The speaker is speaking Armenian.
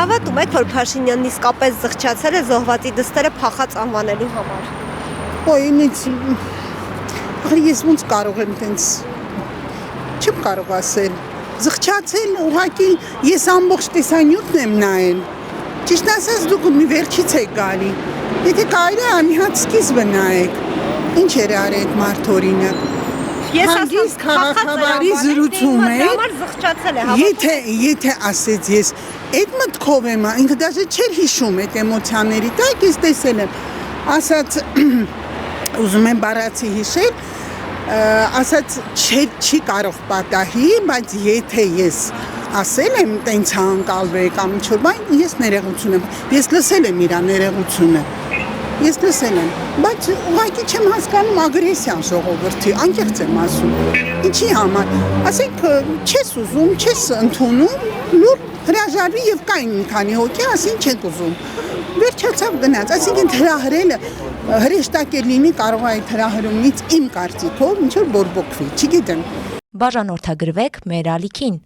Հավատում եք, որ Փաշինյանն իսկապես զղջացել է զոհվածի դստերը փախած անվանելու համար։ Ինձ ես ոնց կարող եմ տենց չեմ կարող ասել։ Զղջացել ուղղակի ես ամբողջ տեսանյութն եմ նայել։ Ճիշտ ասած դուք մի վերջից եք գալի։ Եթե կարելի է անհատ սկիզբը նայեք։ Ինչ էր արել այդ մարդորինը։ Ես հանգիստ քաղաքավարի զրուցում է։ Եթե ասեց ես այդ մտքով եմ, ինքը դաժե չէր հիշում այդ էմոցիաների տակ, ես տեսել եմ, ասաց ուզում եմ բառացի հիշել, ասաց չի կարող պատահի, բայց եթե ես ասել եմ տենց հանկալվել կամ ինչ-որ բան, ես ներողություն եմ, ես լսել եմ իր ներողությունը, ես լսել եմ, բայց ուղղակի չեմ հասկանում ագրեսիան ժողովրդի, անկեղծ եմ ասում, ինչի համար, ասենք չես ուզում, չես ընդունում, լուր հրաժարվի և կային մի քանի հոգի, ասին չեք ուզում, վերջացավ գնաց, այսինքն հրահրելը հրեշտակ լինի, կարող է այդ հրահրումից իմ կարծիքով ինչ-որ բորբոքվի, չգիտեմ։ Բաժանորդագրվեք մեր ալիքին։